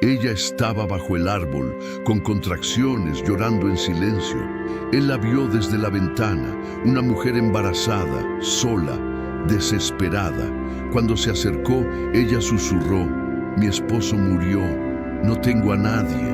Ella estaba bajo el árbol, con contracciones, llorando en silencio. Él la vio desde la ventana, una mujer embarazada, sola, desesperada. Cuando se acercó, ella susurró: «Mi esposo murió, no tengo a nadie».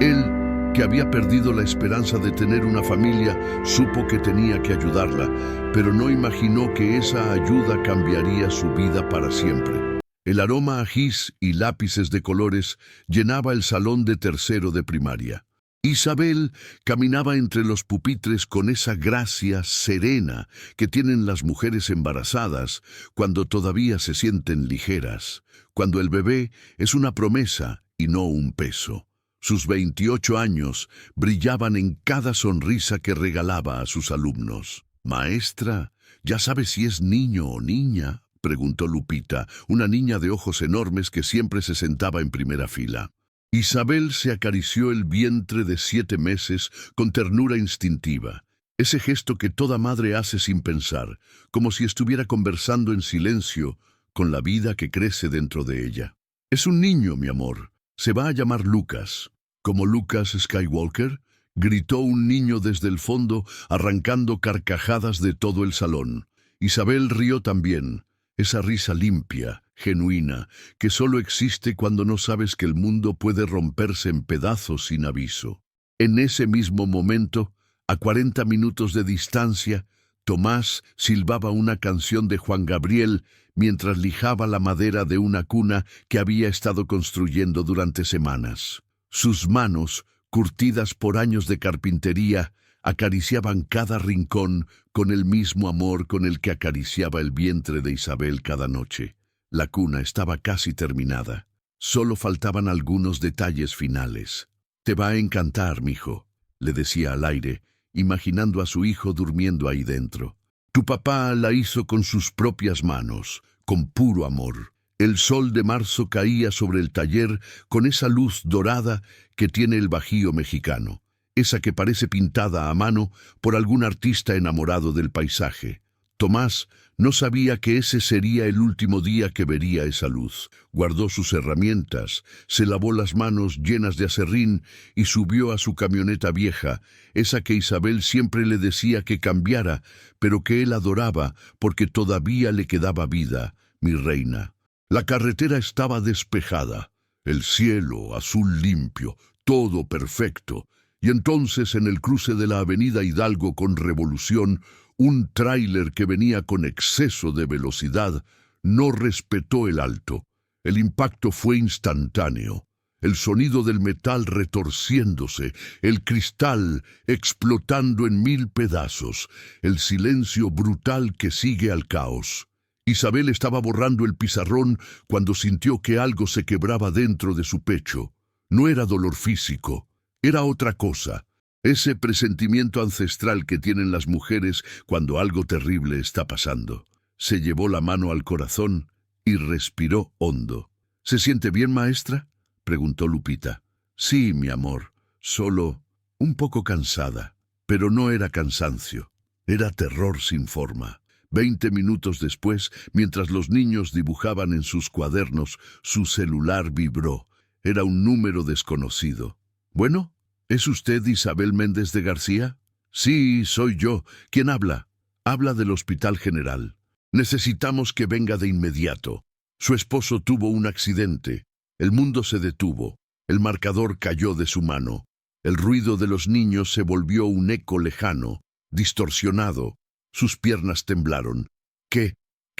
Él, que había perdido la esperanza de tener una familia, supo que tenía que ayudarla, pero no imaginó que esa ayuda cambiaría su vida para siempre. El aroma a gis y lápices de colores llenaba el salón de tercero de primaria. Isabel caminaba entre los pupitres con esa gracia serena que tienen las mujeres embarazadas cuando todavía se sienten ligeras, cuando el bebé es una promesa y no un peso. Sus 28 años brillaban en cada sonrisa que regalaba a sus alumnos. «Maestra, ¿ya sabe si es niño o niña?», preguntó Lupita, una niña de ojos enormes que siempre se sentaba en primera fila. Isabel se acarició el vientre de 7 meses con ternura instintiva, ese gesto que toda madre hace sin pensar, como si estuviera conversando en silencio con la vida que crece dentro de ella. «Es un niño, mi amor. Se va a llamar Lucas». «¿Como Lucas Skywalker?», gritó un niño desde el fondo, arrancando carcajadas de todo el salón. Isabel rió también, esa risa limpia, genuina, que solo existe cuando no sabes que el mundo puede romperse en pedazos sin aviso. En ese mismo momento, a 40 minutos de distancia, Tomás silbaba una canción de Juan Gabriel mientras lijaba la madera de una cuna que había estado construyendo durante semanas. Sus manos, curtidas por años de carpintería, acariciaban cada rincón con el mismo amor con el que acariciaba el vientre de Isabel cada noche. La cuna estaba casi terminada. Solo faltaban algunos detalles finales. «Te va a encantar, mijo», le decía al aire, imaginando a su hijo durmiendo ahí dentro. «Tu papá la hizo con sus propias manos, con puro amor». El sol de marzo caía sobre el taller con esa luz dorada que tiene el Bajío mexicano, esa que parece pintada a mano por algún artista enamorado del paisaje. Tomás no sabía que ese sería el último día que vería esa luz. Guardó sus herramientas, se lavó las manos llenas de aserrín y subió a su camioneta vieja, esa que Isabel siempre le decía que cambiara, pero que él adoraba porque todavía le quedaba vida, mi reina. La carretera estaba despejada, el cielo azul limpio, todo perfecto, y entonces en el cruce de la avenida Hidalgo con Revolución, un tráiler que venía con exceso de velocidad no respetó el alto. El impacto fue instantáneo. El sonido del metal retorciéndose, el cristal explotando en 1000 pedazos, el silencio brutal que sigue al caos. Isabel estaba borrando el pizarrón cuando sintió que algo se quebraba dentro de su pecho. No era dolor físico, era otra cosa. Ese presentimiento ancestral que tienen las mujeres cuando algo terrible está pasando. Se llevó la mano al corazón y respiró hondo. «¿Se siente bien, maestra?», preguntó Lupita. «Sí, mi amor, solo un poco cansada». Pero no era cansancio, era terror sin forma. 20 minutos después, mientras los niños dibujaban en sus cuadernos, su celular vibró. Era un número desconocido. «Bueno, ¿es usted Isabel Méndez de García?» «Sí, soy yo. ¿Quién habla?» «Habla del Hospital General. Necesitamos que venga de inmediato. Su esposo tuvo un accidente. El mundo se detuvo. El marcador cayó de su mano. El ruido de los niños se volvió un eco lejano, distorsionado. Sus piernas temblaron. ¿Qué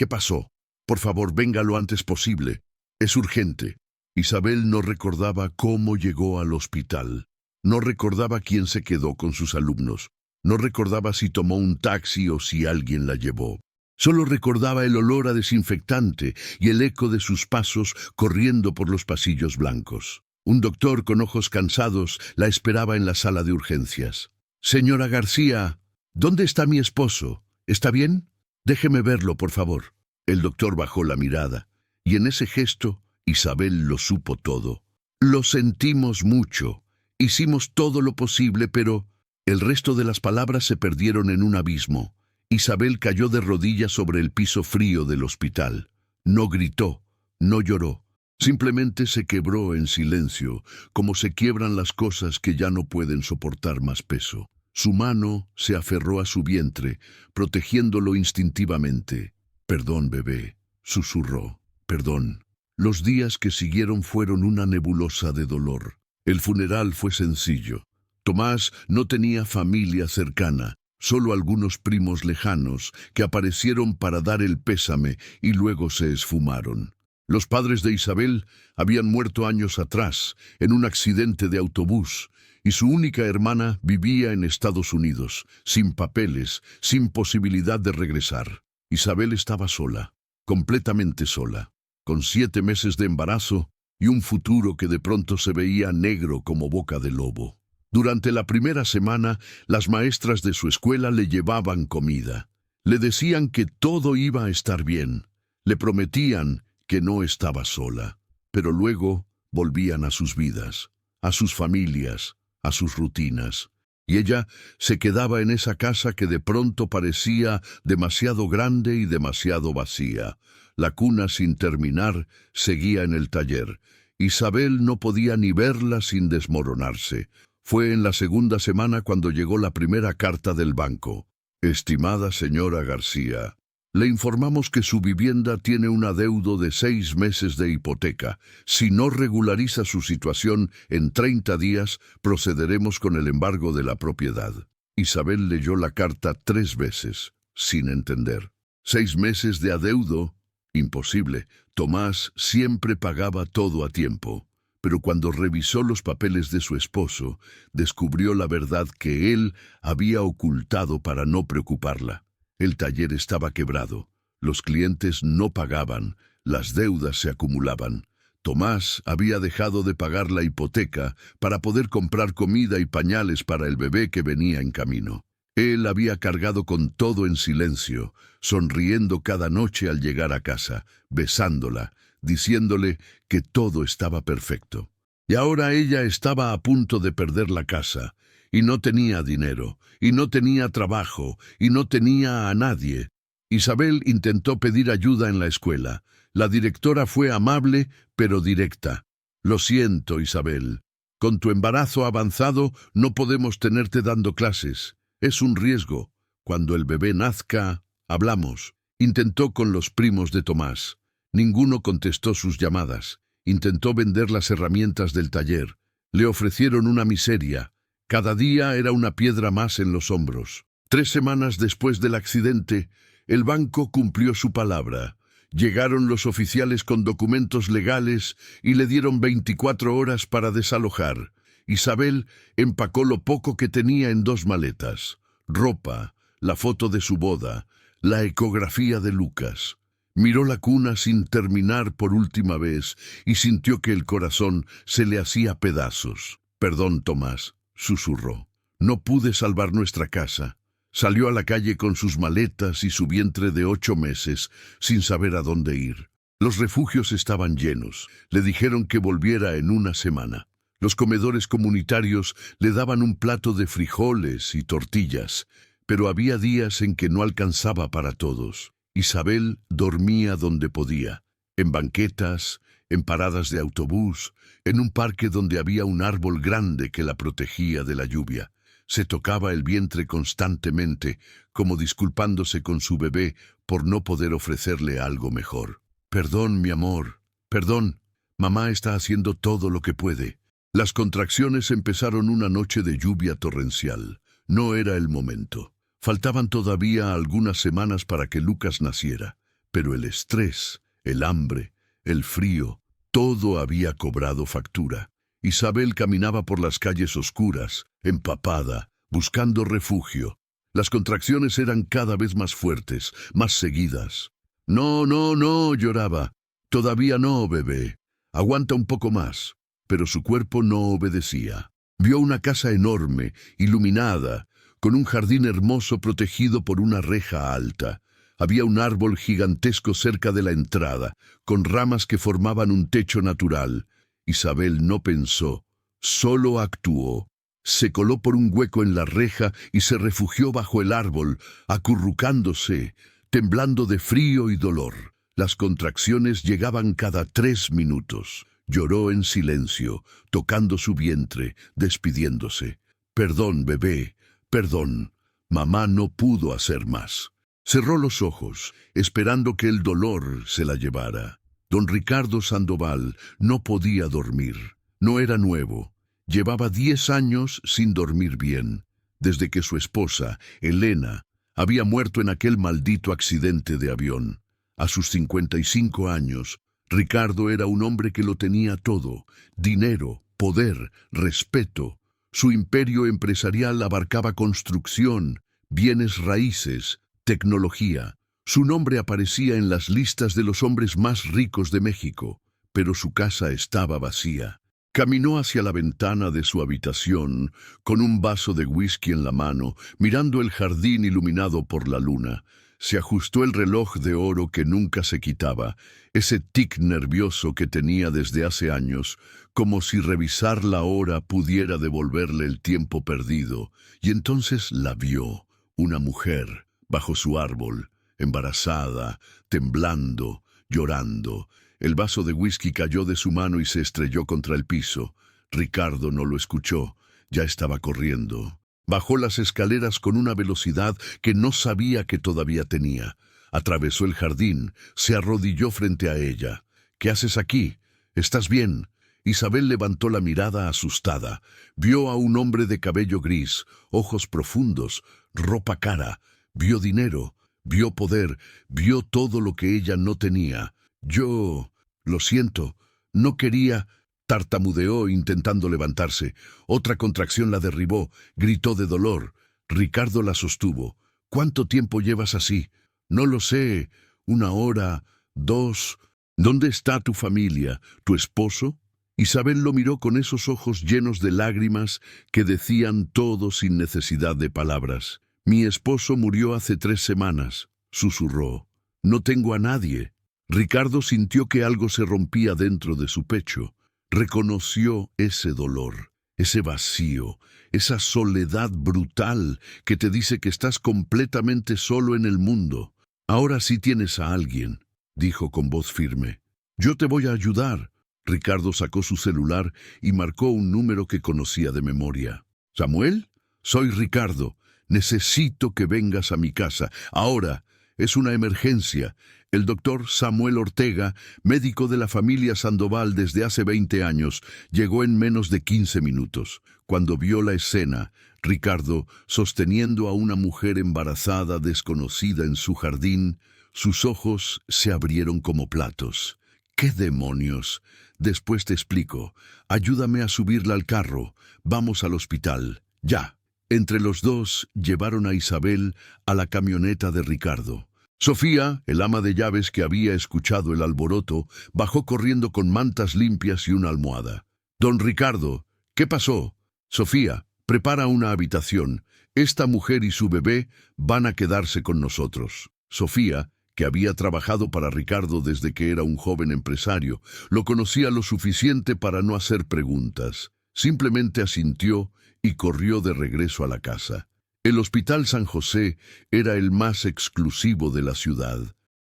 pasó? Por favor, venga lo antes posible. Es urgente». Isabel no recordaba cómo llegó al hospital. No recordaba quién se quedó con sus alumnos. No recordaba si tomó un taxi o si alguien la llevó. Solo recordaba el olor a desinfectante y el eco de sus pasos corriendo por los pasillos blancos. Un doctor con ojos cansados la esperaba en la sala de urgencias. «Señora García, ¿dónde está mi esposo? ¿Está bien? Déjeme verlo, por favor». El doctor bajó la mirada, y en ese gesto Isabel lo supo todo. «Lo sentimos mucho. Hicimos todo lo posible, pero…» El resto de las palabras se perdieron en un abismo. Isabel cayó de rodillas sobre el piso frío del hospital. No gritó, no lloró. Simplemente se quebró en silencio, como se quiebran las cosas que ya no pueden soportar más peso. Su mano se aferró a su vientre, protegiéndolo instintivamente. «Perdón, bebé», susurró. «Perdón». Los días que siguieron fueron una nebulosa de dolor. El funeral fue sencillo. Tomás no tenía familia cercana, solo algunos primos lejanos que aparecieron para dar el pésame y luego se esfumaron. Los padres de Isabel habían muerto años atrás en un accidente de autobús y su única hermana vivía en Estados Unidos, sin papeles, sin posibilidad de regresar. Isabel estaba sola, completamente sola, con 7 meses de embarazo y un futuro que de pronto se veía negro como boca de lobo. Durante la primera semana, las maestras de su escuela le llevaban comida. Le decían que todo iba a estar bien. Le prometían que no estaba sola. Pero luego volvían a sus vidas, a sus familias, a sus rutinas. Y ella se quedaba en esa casa que de pronto parecía demasiado grande y demasiado vacía. La cuna sin terminar seguía en el taller. Isabel no podía ni verla sin desmoronarse. Fue en la segunda semana cuando llegó la primera carta del banco. «Estimada señora García, le informamos que su vivienda tiene un adeudo de 6 meses de hipoteca. Si no regulariza su situación en 30 días, procederemos con el embargo de la propiedad». Isabel leyó la carta 3 veces, sin entender. 6 meses de adeudo. Imposible. Tomás siempre pagaba todo a tiempo. Pero cuando revisó los papeles de su esposo, descubrió la verdad que él había ocultado para no preocuparla. El taller estaba quebrado, los clientes no pagaban, las deudas se acumulaban. Tomás había dejado de pagar la hipoteca para poder comprar comida y pañales para el bebé que venía en camino. Él había cargado con todo en silencio, sonriendo cada noche al llegar a casa, besándola, diciéndole que todo estaba perfecto. Y ahora ella estaba a punto de perder la casa, y no tenía dinero, y no tenía trabajo, y no tenía a nadie. Isabel intentó pedir ayuda en la escuela. La directora fue amable, pero directa. «Lo siento, Isabel. Con tu embarazo avanzado no podemos tenerte dando clases. Es un riesgo. Cuando el bebé nazca, hablamos». Intentó con los primos de Tomás. Ninguno contestó sus llamadas. Intentó vender las herramientas del taller. Le ofrecieron una miseria. Cada día era una piedra más en los hombros. 3 semanas después del accidente, el banco cumplió su palabra. Llegaron los oficiales con documentos legales y le dieron 24 horas para desalojar. Isabel empacó lo poco que tenía en 2 maletas: ropa, la foto de su boda, la ecografía de Lucas. Miró la cuna sin terminar por última vez y sintió que el corazón se le hacía pedazos. «Perdón, Tomás», susurró. «No pude salvar nuestra casa». Salió a la calle con sus maletas y su vientre de 8 meses, sin saber a dónde ir. Los refugios estaban llenos. Le dijeron que volviera en una semana. Los comedores comunitarios le daban un plato de frijoles y tortillas, pero había días en que no alcanzaba para todos. Isabel dormía donde podía, en banquetas, en paradas de autobús, en un parque donde había un árbol grande que la protegía de la lluvia. Se tocaba el vientre constantemente, como disculpándose con su bebé por no poder ofrecerle algo mejor. «Perdón, mi amor, perdón. Mamá está haciendo todo lo que puede». Las contracciones empezaron una noche de lluvia torrencial. No era el momento. Faltaban todavía algunas semanas para que Lucas naciera, pero el estrés, el hambre, el frío, todo había cobrado factura. Isabel caminaba por las calles oscuras, empapada, buscando refugio. Las contracciones eran cada vez más fuertes, más seguidas. «No, no, no», lloraba. «Todavía no, bebé. Aguanta un poco más». Pero su cuerpo no obedecía. Vio una casa enorme, iluminada, con un jardín hermoso protegido por una reja alta. Había un árbol gigantesco cerca de la entrada, con ramas que formaban un techo natural. Isabel no pensó, solo actuó. Se coló por un hueco en la reja y se refugió bajo el árbol, acurrucándose, temblando de frío y dolor. Las contracciones llegaban cada 3 minutos. Lloró en silencio, tocando su vientre, despidiéndose. «Perdón, bebé, perdón. Mamá no pudo hacer más». Cerró los ojos, esperando que el dolor se la llevara. Don Ricardo Sandoval no podía dormir. No era nuevo. Llevaba 10 años sin dormir bien, desde que su esposa, Elena, había muerto en aquel maldito accidente de avión. A sus 55 años, Ricardo era un hombre que lo tenía todo: dinero, poder, respeto. Su imperio empresarial abarcaba construcción, bienes raíces, tecnología. Su nombre aparecía en las listas de los hombres más ricos de México, pero su casa estaba vacía. Caminó hacia la ventana de su habitación, con un vaso de whisky en la mano, mirando el jardín iluminado por la luna. Se ajustó el reloj de oro que nunca se quitaba, ese tic nervioso que tenía desde hace años, como si revisar la hora pudiera devolverle el tiempo perdido. Y entonces la vio, una mujer, bajo su árbol, embarazada, temblando, llorando. El vaso de whisky cayó de su mano y se estrelló contra el piso. Ricardo no lo escuchó, ya estaba corriendo. Bajó las escaleras con una velocidad que no sabía que todavía tenía. Atravesó el jardín, se arrodilló frente a ella. «¿Qué haces aquí? ¿Estás bien?» Isabel levantó la mirada asustada. Vio a un hombre de cabello gris, ojos profundos, ropa cara. Vio dinero, vio poder, vio todo lo que ella no tenía. «Yo... lo siento, no quería...» Tartamudeó intentando levantarse. Otra contracción la derribó, gritó de dolor. Ricardo la sostuvo. «¿Cuánto tiempo llevas así?» «No lo sé. 1 hora, 2... ¿Dónde está tu familia? ¿Tu esposo?» Isabel lo miró con esos ojos llenos de lágrimas que decían todo sin necesidad de palabras. «Mi esposo murió hace 3 semanas», susurró. «No tengo a nadie». Ricardo sintió que algo se rompía dentro de su pecho. Reconoció ese dolor, ese vacío, esa soledad brutal que te dice que estás completamente solo en el mundo. «Ahora sí tienes a alguien», dijo con voz firme. «Yo te voy a ayudar». Ricardo sacó su celular y marcó un número que conocía de memoria. «¿Samuel? Soy Ricardo. Necesito que vengas a mi casa. Ahora. Es una emergencia. El doctor Samuel Ortega, médico de la familia Sandoval desde hace 20 años, llegó en menos de 15 minutos. Cuando vio la escena, Ricardo, sosteniendo a una mujer embarazada desconocida en su jardín, sus ojos se abrieron como platos. «¿Qué demonios? Después te explico. Ayúdame a subirla al carro. Vamos al hospital. Ya». Entre los dos llevaron a Isabel a la camioneta de Ricardo. Sofía, el ama de llaves que había escuchado el alboroto, bajó corriendo con mantas limpias y una almohada. «Don Ricardo, ¿qué pasó?» «Sofía, prepara una habitación. Esta mujer y su bebé van a quedarse con nosotros». Sofía, que había trabajado para Ricardo desde que era un joven empresario, lo conocía lo suficiente para no hacer preguntas. Simplemente asintió y corrió de regreso a la casa. El Hospital San José era el más exclusivo de la ciudad.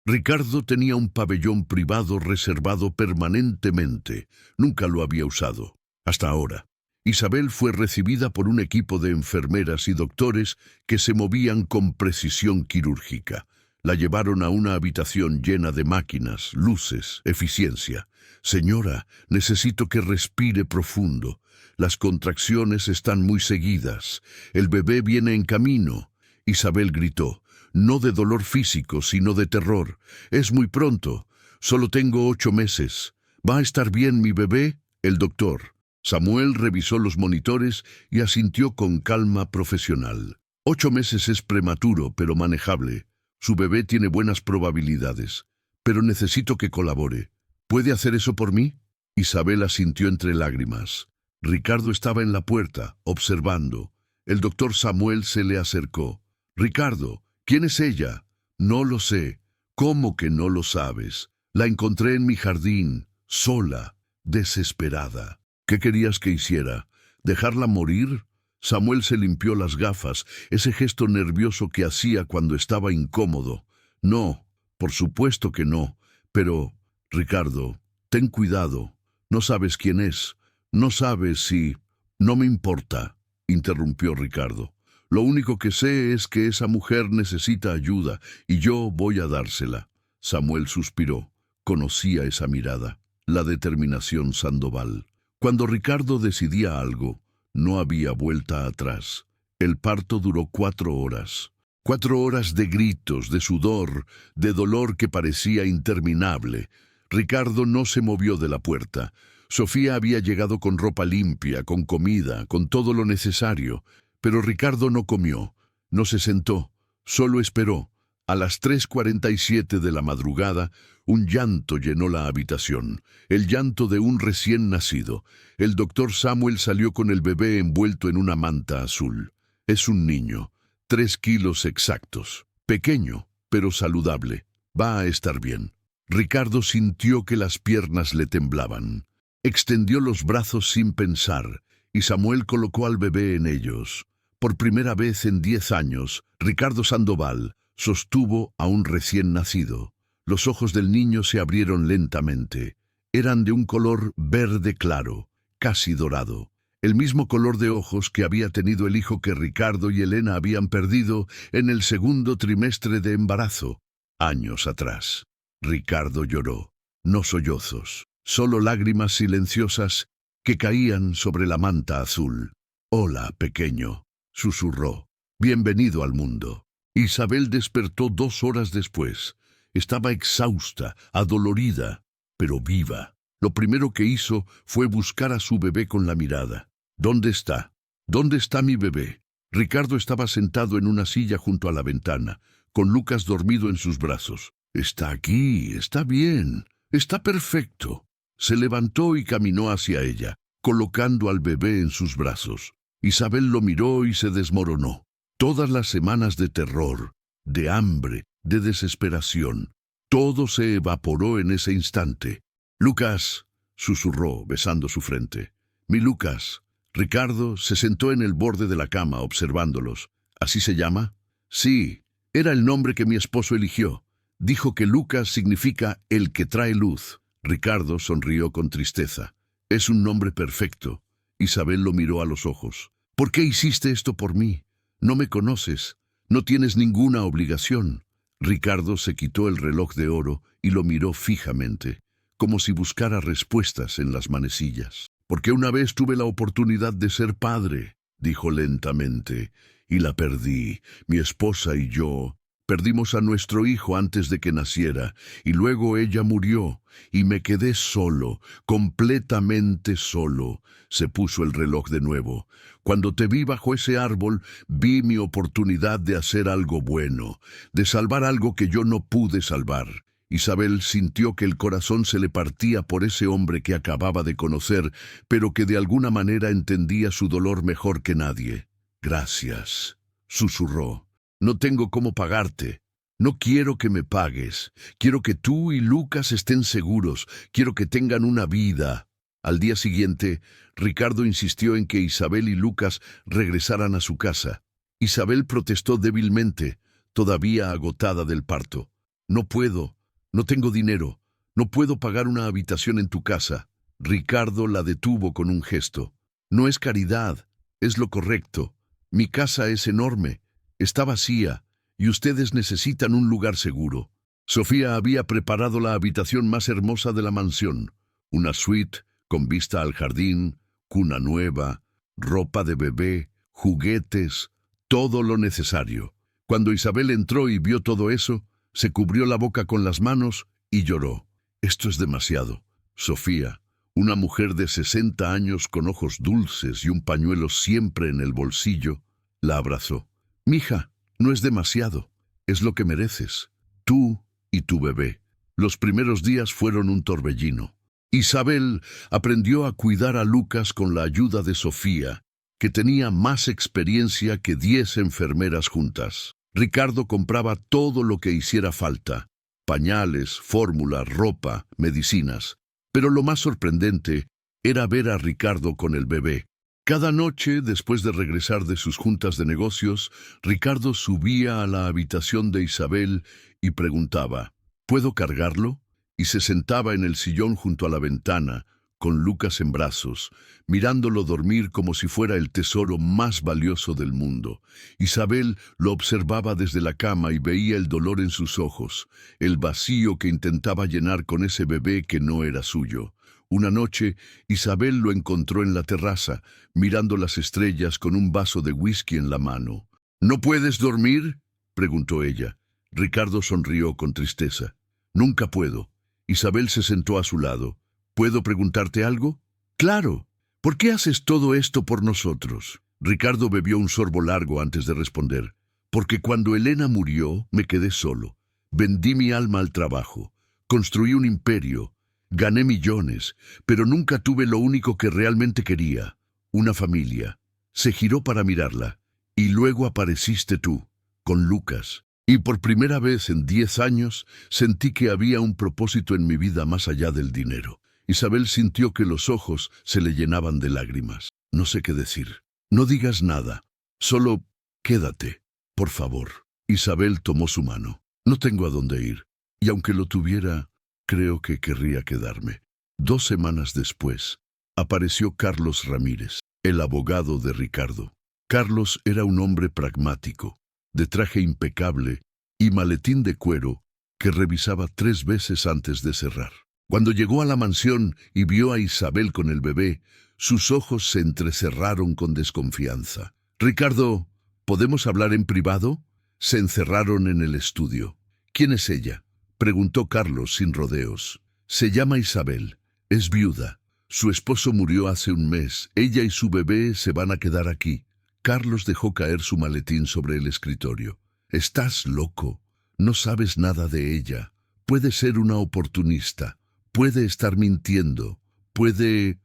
Ricardo tenía un pabellón privado reservado permanentemente. Nunca lo había usado, hasta ahora. Isabel fue recibida por un equipo de enfermeras y doctores que se movían con precisión quirúrgica. La llevaron a una habitación llena de máquinas, luces, eficiencia. «Señora, necesito que respire profundo. Las contracciones están muy seguidas. El bebé viene en camino». Isabel gritó, no de dolor físico, sino de terror. «Es muy pronto. Solo tengo 8 meses. ¿Va a estar bien mi bebé?» El doctor Samuel revisó los monitores y asintió con calma profesional. 8 meses es prematuro, pero manejable. Su bebé tiene buenas probabilidades. Pero necesito que colabore. ¿Puede hacer eso por mí?» Isabel asintió entre lágrimas. Ricardo estaba en la puerta, observando. El doctor Samuel se le acercó. «Ricardo, ¿quién es ella?» «No lo sé». «¿Cómo que no lo sabes? La encontré en mi jardín, sola, desesperada». «¿Qué querías que hiciera? ¿Dejarla morir?» Samuel se limpió las gafas, ese gesto nervioso que hacía cuando estaba incómodo. «No, por supuesto que no. Pero, Ricardo, ten cuidado. No sabes quién es. No sabes si... No me importa, interrumpió Ricardo. Lo único que sé es que esa mujer necesita ayuda y yo voy a dársela. Samuel suspiró. Conocía esa mirada, la determinación Sandoval. Cuando Ricardo decidía algo, no había vuelta atrás. El parto duró 4 horas. 4 horas de gritos, de sudor, de dolor que parecía interminable. Ricardo no se movió de la puerta. Sofía había llegado con ropa limpia, con comida, con todo lo necesario. Pero Ricardo no comió, no se sentó, solo esperó. A las 3:47 de la madrugada, un llanto llenó la habitación, el llanto de un recién nacido. El doctor Samuel salió con el bebé envuelto en una manta azul. Es un niño, 3 kilos exactos, pequeño, pero saludable. Va a estar bien. Ricardo sintió que las piernas le temblaban. Extendió los brazos sin pensar, y Samuel colocó al bebé en ellos. Por primera vez en 10 años, Ricardo Sandoval sostuvo a un recién nacido. Los ojos del niño se abrieron lentamente. Eran de un color verde claro, casi dorado. El mismo color de ojos que había tenido el hijo que Ricardo y Elena habían perdido en el 2.º trimestre de embarazo, años atrás. Ricardo lloró, no sollozos, solo lágrimas silenciosas que caían sobre la manta azul. «Hola, pequeño», susurró. «Bienvenido al mundo». Isabel despertó 2 horas después. Estaba exhausta, adolorida, pero viva. Lo primero que hizo fue buscar a su bebé con la mirada. «¿Dónde está? ¿Dónde está mi bebé?» Ricardo estaba sentado en una silla junto a la ventana, con Lucas dormido en sus brazos. «Está aquí, está bien, está perfecto». Se levantó y caminó hacia ella, colocando al bebé en sus brazos. Isabel lo miró y se desmoronó. Todas las semanas de terror, de hambre, de desesperación, todo se evaporó en ese instante. «Lucas», susurró, besando su frente. «Mi Lucas». Ricardo se sentó en el borde de la cama observándolos. «¿Así se llama?» «Sí, era el nombre que mi esposo eligió. Dijo que Lucas significa el que trae luz». Ricardo sonrió con tristeza. «Es un nombre perfecto». Isabel lo miró a los ojos. «¿Por qué hiciste esto por mí? No me conoces. No tienes ninguna obligación». Ricardo se quitó el reloj de oro y lo miró fijamente, como si buscara respuestas en las manecillas. «Porque una vez tuve la oportunidad de ser padre», dijo lentamente, «y la perdí. Mi esposa y yo perdimos a nuestro hijo antes de que naciera, y luego ella murió, y me quedé solo, completamente solo». Se puso el reloj de nuevo. «Cuando te vi bajo ese árbol, vi mi oportunidad de hacer algo bueno, de salvar algo que yo no pude salvar». Isabel sintió que el corazón se le partía por ese hombre que acababa de conocer, pero que de alguna manera entendía su dolor mejor que nadie. «Gracias», susurró. «No tengo cómo pagarte. No quiero que me pagues. Quiero que tú y Lucas estén seguros. Quiero que tengan una vida». Al día siguiente, Ricardo insistió en que Isabel y Lucas regresaran a su casa. Isabel protestó débilmente, todavía agotada del parto. «No puedo. No tengo dinero. No puedo pagar una habitación en tu casa». Ricardo la detuvo con un gesto. «No es caridad. Es lo correcto. Mi casa es enorme. Está vacía, y ustedes necesitan un lugar seguro». Sofía había preparado la habitación más hermosa de la mansión. Una suite con vista al jardín, cuna nueva, ropa de bebé, juguetes, todo lo necesario. Cuando Isabel entró y vio todo eso, se cubrió la boca con las manos y lloró. «Esto es demasiado». Sofía, una mujer de 60 años con ojos dulces y un pañuelo siempre en el bolsillo, la abrazó. «Mija, no es demasiado. Es lo que mereces. Tú y tu bebé». Los primeros días fueron un torbellino. Isabel aprendió a cuidar a Lucas con la ayuda de Sofía, que tenía más experiencia que 10 enfermeras juntas. Ricardo compraba todo lo que hiciera falta: pañales, fórmula, ropa, medicinas. Pero lo más sorprendente era ver a Ricardo con el bebé. Cada noche, después de regresar de sus juntas de negocios, Ricardo subía a la habitación de Isabel y preguntaba: «¿Puedo cargarlo?». y se sentaba en el sillón junto a la ventana, con Lucas en brazos, mirándolo dormir como si fuera el tesoro más valioso del mundo. Isabel lo observaba desde la cama y veía el dolor en sus ojos, el vacío que intentaba llenar con ese bebé que no era suyo. Una noche, Isabel lo encontró en la terraza, mirando las estrellas con un vaso de whisky en la mano. ¿No puedes dormir?, preguntó ella. Ricardo sonrió con tristeza. Nunca puedo. Isabel se sentó a su lado. ¿Puedo preguntarte algo? Claro. ¿Por qué haces todo esto por nosotros? Ricardo bebió un sorbo largo antes de responder. Porque cuando Elena murió, me quedé solo. Vendí mi alma al trabajo. Construí un imperio. Gané millones, pero nunca tuve lo único que realmente quería, una familia. Se giró para mirarla, y luego apareciste tú, con Lucas. Y por primera vez en 10 años sentí que había un propósito en mi vida más allá del dinero. Isabel sintió que los ojos se le llenaban de lágrimas. No sé qué decir. No digas nada. Solo quédate, por favor. Isabel tomó su mano. No tengo a dónde ir. Y aunque lo tuviera, creo que querría quedarme. 2 semanas después, apareció Carlos Ramírez, el abogado de Ricardo. Carlos era un hombre pragmático, de traje impecable y maletín de cuero que revisaba 3 veces antes de cerrar. Cuando llegó a la mansión y vio a Isabel con el bebé, sus ojos se entrecerraron con desconfianza. «Ricardo, ¿podemos hablar en privado?» Se encerraron en el estudio. «¿Quién es ella?», preguntó Carlos sin rodeos. «Se llama Isabel. Es viuda. Su esposo murió hace un mes. Ella y su bebé se van a quedar aquí». Carlos dejó caer su maletín sobre el escritorio. «Estás loco. No sabes nada de ella. Puede ser una oportunista. Puede estar mintiendo. Puede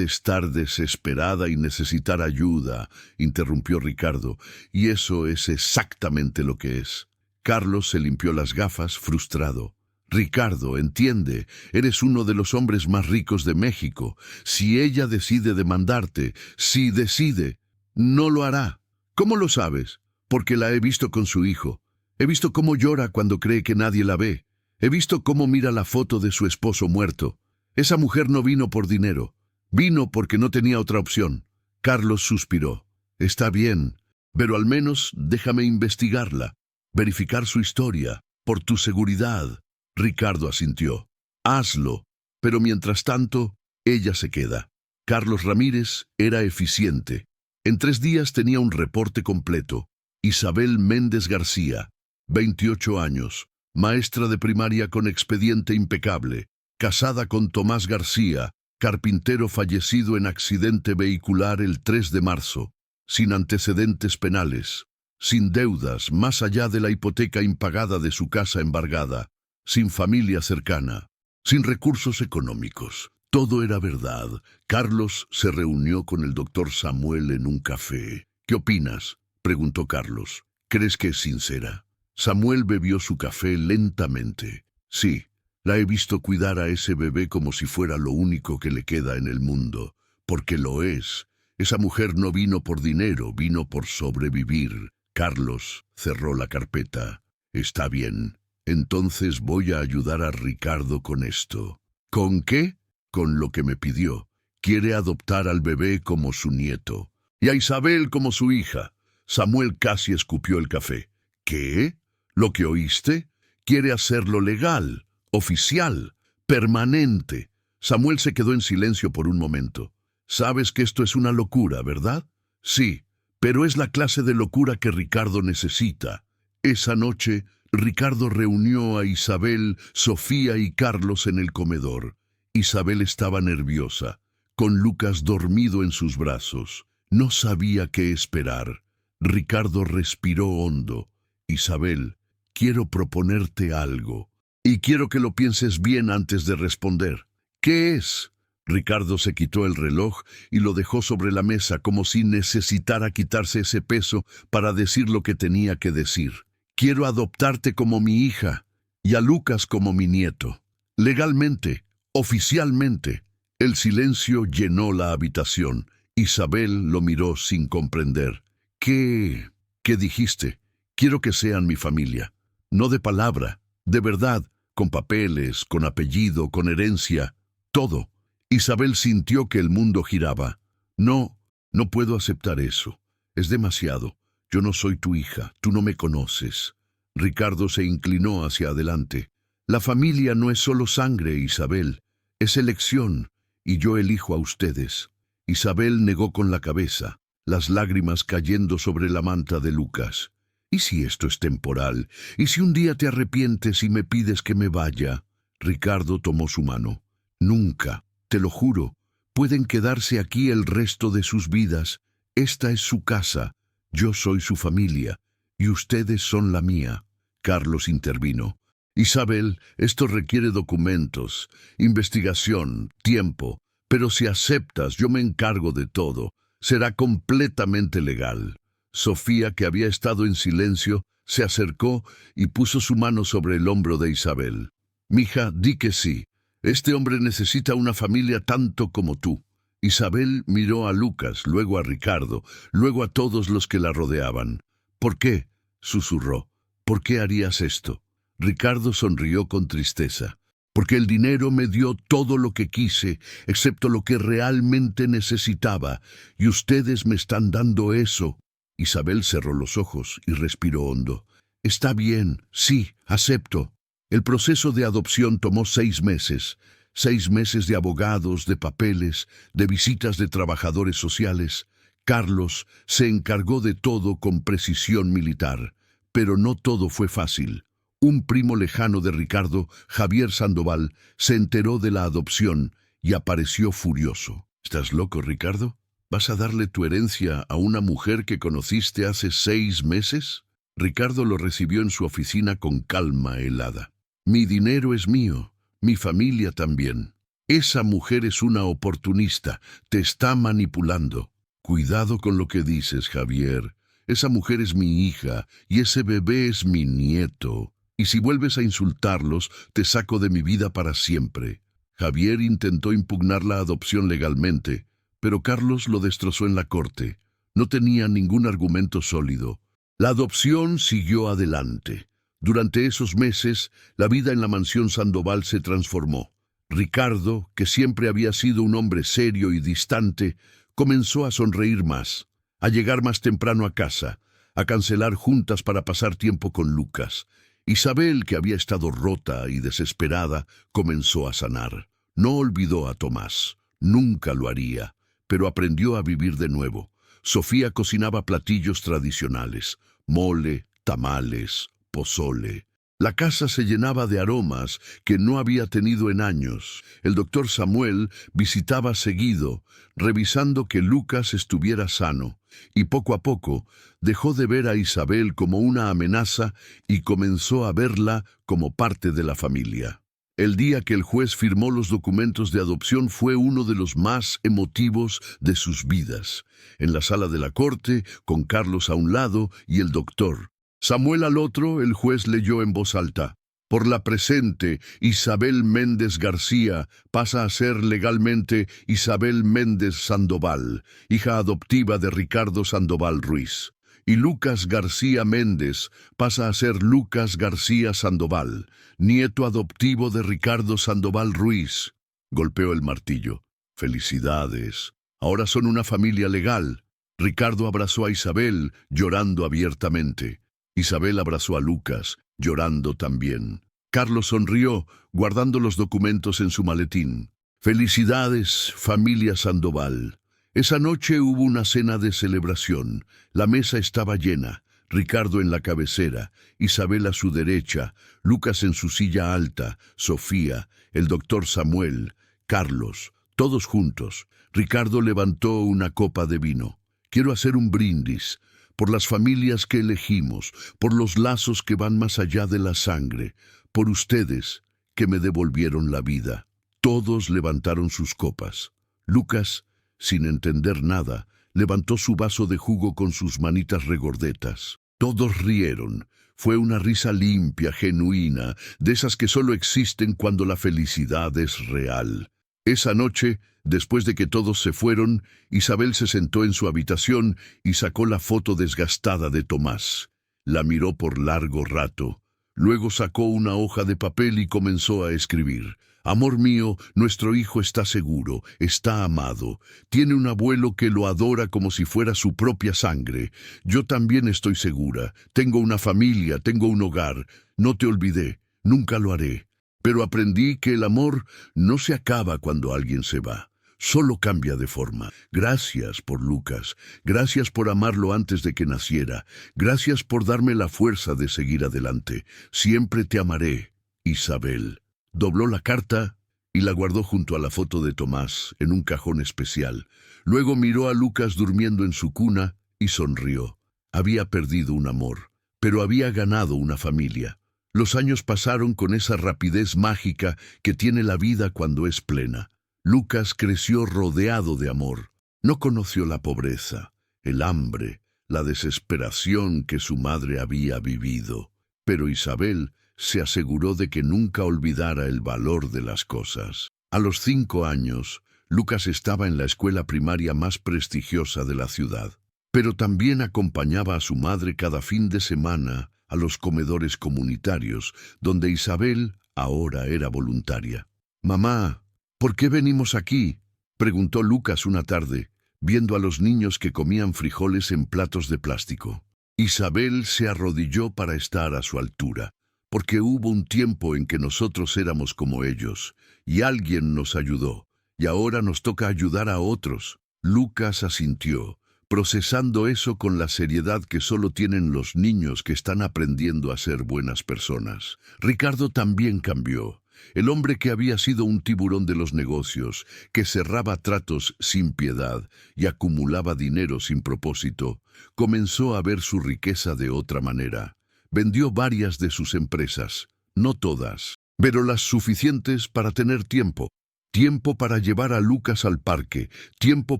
estar desesperada y necesitar ayuda», interrumpió Ricardo. «Y eso es exactamente lo que es». Carlos se limpió las gafas, frustrado. «Ricardo, entiende, eres uno de los hombres más ricos de México. Si ella decide demandarte, si decide, no lo hará». «¿Cómo lo sabes?» «Porque la he visto con su hijo. He visto cómo llora cuando cree que nadie la ve. He visto cómo mira la foto de su esposo muerto. Esa mujer no vino por dinero. Vino porque no tenía otra opción». Carlos suspiró. «Está bien, pero al menos déjame investigarla, verificar su historia, por tu seguridad». Ricardo asintió. «Hazlo, pero mientras tanto, ella se queda». Carlos Ramírez era eficiente. En 3 días tenía un reporte completo. Isabel Méndez García, 28 años, maestra de primaria con expediente impecable, casada con Tomás García, carpintero fallecido en accidente vehicular el 3 de marzo, sin antecedentes penales, sin deudas más allá de la hipoteca impagada de su casa embargada, sin familia cercana, sin recursos económicos. Todo era verdad. Carlos se reunió con el doctor Samuel en un café. «¿Qué opinas?», preguntó Carlos. «¿Crees que es sincera?». Samuel bebió su café lentamente. «Sí, la he visto cuidar a ese bebé como si fuera lo único que le queda en el mundo, porque lo es. Esa mujer no vino por dinero, vino por sobrevivir». Carlos cerró la carpeta. «Está bien. Entonces voy a ayudar a Ricardo con esto». «¿Con qué?». «Con lo que me pidió. Quiere adoptar al bebé como su nieto. Y a Isabel como su hija». Samuel casi escupió el café. «¿Qué? ¿Lo que oíste? Quiere hacerlo legal, oficial, permanente». Samuel se quedó en silencio por un momento. «Sabes que esto es una locura, ¿verdad?». «Sí, pero es la clase de locura que Ricardo necesita». Esa noche, Ricardo reunió a Isabel, Sofía y Carlos en el comedor. Isabel estaba nerviosa, con Lucas dormido en sus brazos. No sabía qué esperar. Ricardo respiró hondo. «Isabel, quiero proponerte algo, y quiero que lo pienses bien antes de responder». «¿Qué es?». Ricardo se quitó el reloj y lo dejó sobre la mesa como si necesitara quitarse ese peso para decir lo que tenía que decir. «Quiero adoptarte como mi hija y a Lucas como mi nieto. Legalmente, oficialmente». El silencio llenó la habitación. Isabel lo miró sin comprender. ¿Qué dijiste?» «Quiero que sean mi familia. No de palabra, de verdad, con papeles, con apellido, con herencia, todo. Isabel sintió que el mundo giraba. No, no puedo aceptar eso. Es demasiado. Yo no soy tu hija, tú no me conoces. Ricardo se inclinó hacia adelante. La familia no es solo sangre, Isabel, es elección, y yo elijo a ustedes. Isabel negó con la cabeza, las lágrimas cayendo sobre la manta de Lucas. ¿Y si esto es temporal? ¿Y si un día te arrepientes y me pides que me vaya? Ricardo tomó su mano. Nunca, te lo juro, pueden quedarse aquí el resto de sus vidas. Esta es su casa, yo soy su familia, y ustedes son la mía. Carlos intervino. Isabel, esto requiere documentos, investigación, tiempo, pero si aceptas, yo me encargo de todo. Será completamente legal. Sofía, que había estado en silencio, se acercó y puso su mano sobre el hombro de Isabel. Mija, di que sí. Este hombre necesita una familia tanto como tú. Isabel miró a Lucas, luego a Ricardo, luego a todos los que la rodeaban. ¿Por qué?, susurró. ¿Por qué harías esto? Ricardo sonrió con tristeza. Porque el dinero me dio todo lo que quise, excepto lo que realmente necesitaba, y ustedes me están dando eso. Isabel cerró los ojos y respiró hondo. Está bien, sí, acepto. El proceso de adopción tomó 6 meses. 6 meses de abogados, de papeles, de visitas de trabajadores sociales. Carlos se encargó de todo con precisión militar. Pero no todo fue fácil. Un primo lejano de Ricardo, Javier Sandoval, se enteró de la adopción y apareció furioso. ¿Estás loco, Ricardo? ¿Vas a darle tu herencia a una mujer que conociste hace 6 meses? Ricardo lo recibió en su oficina con calma helada. Mi dinero es mío, mi familia también. Esa mujer es una oportunista, te está manipulando. Cuidado con lo que dices, Javier. Esa mujer es mi hija y ese bebé es mi nieto. Y si vuelves a insultarlos, te saco de mi vida para siempre. Javier intentó impugnar la adopción legalmente, pero Carlos lo destrozó en la corte. No tenía ningún argumento sólido. La adopción siguió adelante. Durante esos meses, la vida en la mansión Sandoval se transformó. Ricardo, que siempre había sido un hombre serio y distante, comenzó a sonreír más, a llegar más temprano a casa, a cancelar juntas para pasar tiempo con Lucas. Isabel, que había estado rota y desesperada, comenzó a sanar. No olvidó a Tomás, nunca lo haría, pero aprendió a vivir de nuevo. Sofía cocinaba platillos tradicionales, mole, tamales, pozole. La casa se llenaba de aromas que no había tenido en años. El doctor Samuel visitaba seguido, revisando que Lucas estuviera sano, y poco a poco dejó de ver a Isabel como una amenaza y comenzó a verla como parte de la familia. El día que el juez firmó los documentos de adopción fue uno de los más emotivos de sus vidas. En la sala de la corte, con Carlos a un lado y el doctor Samuel al otro, el juez leyó en voz alta: por la presente, Isabel Méndez García pasa a ser legalmente Isabel Méndez Sandoval, hija adoptiva de Ricardo Sandoval Ruiz. Y Lucas García Méndez pasa a ser Lucas García Sandoval, nieto adoptivo de Ricardo Sandoval Ruiz. Golpeó el martillo. Felicidades. Ahora son una familia legal. Ricardo abrazó a Isabel, llorando abiertamente. Isabel abrazó a Lucas, llorando también. Carlos sonrió, guardando los documentos en su maletín. Felicidades, familia Sandoval. Esa noche hubo una cena de celebración. La mesa estaba llena. Ricardo en la cabecera, Isabel a su derecha, Lucas en su silla alta, Sofía, el doctor Samuel, Carlos, todos juntos. Ricardo levantó una copa de vino. Quiero hacer un brindis por las familias que elegimos, por los lazos que van más allá de la sangre, por ustedes que me devolvieron la vida. Todos levantaron sus copas. Lucas, sin entender nada, levantó su vaso de jugo con sus manitas regordetas. Todos rieron. Fue una risa limpia, genuina, de esas que solo existen cuando la felicidad es real. Esa noche, después de que todos se fueron, Isabel se sentó en su habitación y sacó la foto desgastada de Tomás. La miró por largo rato. Luego sacó una hoja de papel y comenzó a escribir. Amor mío, nuestro hijo está seguro, está amado. Tiene un abuelo que lo adora como si fuera su propia sangre. Yo también estoy segura. Tengo una familia, tengo un hogar. No te olvidé, nunca lo haré. Pero aprendí que el amor no se acaba cuando alguien se va. Solo cambia de forma. Gracias por Lucas. Gracias por amarlo antes de que naciera. Gracias por darme la fuerza de seguir adelante. Siempre te amaré, Isabel. Dobló la carta y la guardó junto a la foto de Tomás en un cajón especial. Luego miró a Lucas durmiendo en su cuna y sonrió. Había perdido un amor, pero había ganado una familia. Los años pasaron con esa rapidez mágica que tiene la vida cuando es plena. Lucas creció rodeado de amor. No conoció la pobreza, el hambre, la desesperación que su madre había vivido. Pero Isabel se aseguró de que nunca olvidara el valor de las cosas. A los 5 años, Lucas estaba en la escuela primaria más prestigiosa de la ciudad, pero también acompañaba a su madre cada fin de semana a los comedores comunitarios, donde Isabel ahora era voluntaria. «Mamá, ¿por qué venimos aquí?», preguntó Lucas una tarde, viendo a los niños que comían frijoles en platos de plástico. Isabel se arrodilló para estar a su altura, porque hubo un tiempo en que nosotros éramos como ellos, y alguien nos ayudó, y ahora nos toca ayudar a otros. Lucas asintió, procesando eso con la seriedad que solo tienen los niños que están aprendiendo a ser buenas personas. Ricardo también cambió. El hombre que había sido un tiburón de los negocios, que cerraba tratos sin piedad y acumulaba dinero sin propósito, comenzó a ver su riqueza de otra manera. Vendió varias de sus empresas, no todas, pero las suficientes para tener tiempo. Tiempo para llevar a Lucas al parque, tiempo